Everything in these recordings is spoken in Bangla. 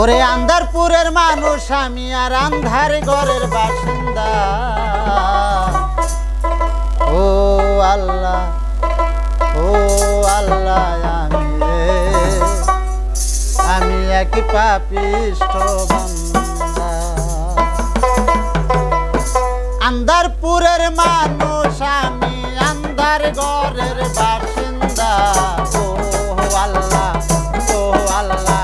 ওরে আন্দারপুরের মানুষ আমি আর আন্ধার ঘরের বাসিন্দা। ও আল্লাহ, ও আল্লাহ, আমি এক পাপিষ্ঠ বান্দা। আন্দারপুরের মানুষ আমি আন্ধার ঘরের বাসিন্দা। ও আল্লাহ, ও আল্লাহ,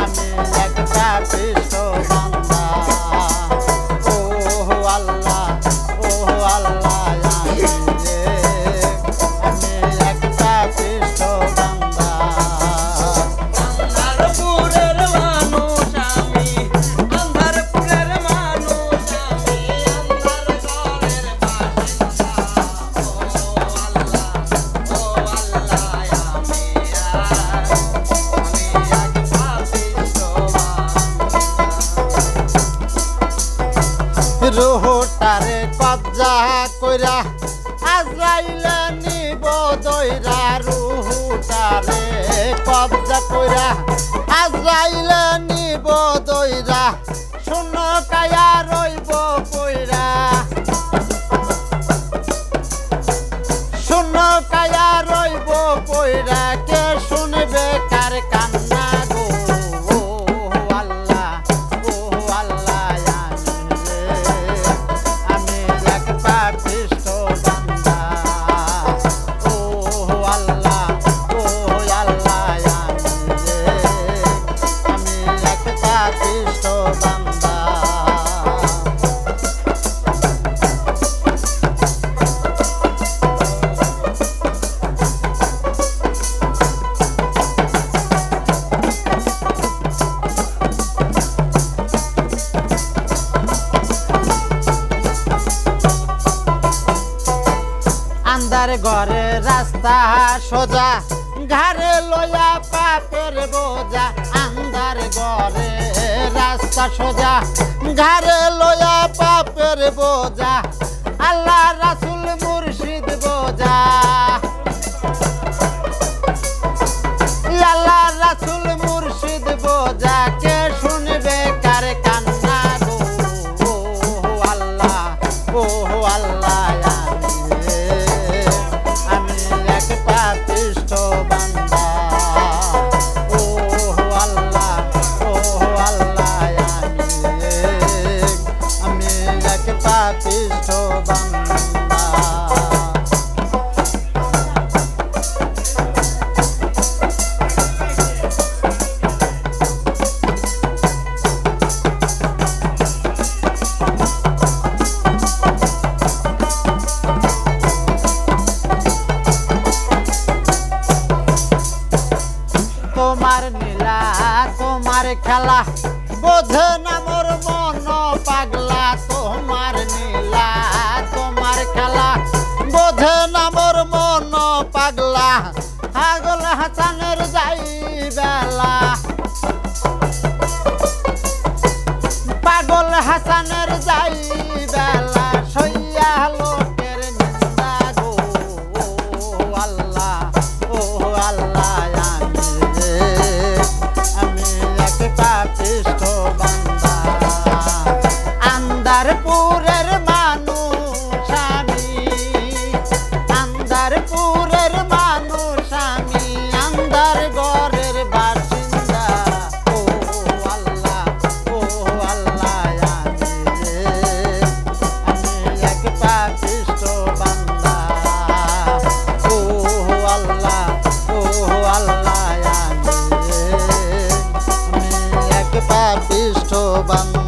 আমি এক পাপিষ্ঠ বান্দা। ও আল্লাহ, ও আল্লাহ, আমি এক পাপিষ্ঠ বান্দা। রুহটারে কবজা কইরা আজরাইলে নিব দইরা। রুহটারে কবজা কইরা আজরাইলে নিব দইরা। শূন্য কায়া রইব কইরা, শূন্য কায়া রইব কইরা। কে শুনবে কার কান্না গো? আন্দার ঘরে রাস্তা সোজা, ঘাড়ে লইয়া পাপের বোঝা। আন্দার ঘরে রাস্তা সোজা, ঘাড়ে লইয়া পাপের বোঝা। আল্লাহ রাসূল মুর্শিদ বোঝা, আল্লাহ রাসূল মুর্শিদ বোঝা। কে শুনবে কার কান্না গো? ও আল্লাহ, ও আল্লাহ, পাপিষ্ঠ বান্দা। ও আল্লাহ, ও আল্লাহ, আমি এক পাপিষ্ঠ বান্দা। তোমার নীলা তোমার খেলা বোঝে না মোর মন পাগলা। তোমার নীলা তোমার খেলা বোঝে না মোর মন পাগলা। পাগল হাসানের যাই বেলা, পাগল হাসানের যাই বেলা। সইয়া লোকের নিন্দা গো। ও আল্লাহ, ও আল্লাহ, পাপিষ্ঠ বান্দা। আন্দারপুরের মানুষ আমি, আন্দারপুরের মানুষ আমি আন্দার ঘরের বাসিন্দা। ও আল্লাহ, ও আল্লাহ, আমি এক পাপিষ্ঠ বান্দা। ও আল্লাহ, ও আল্লাহ, পাপিষ্ঠ বান্দা।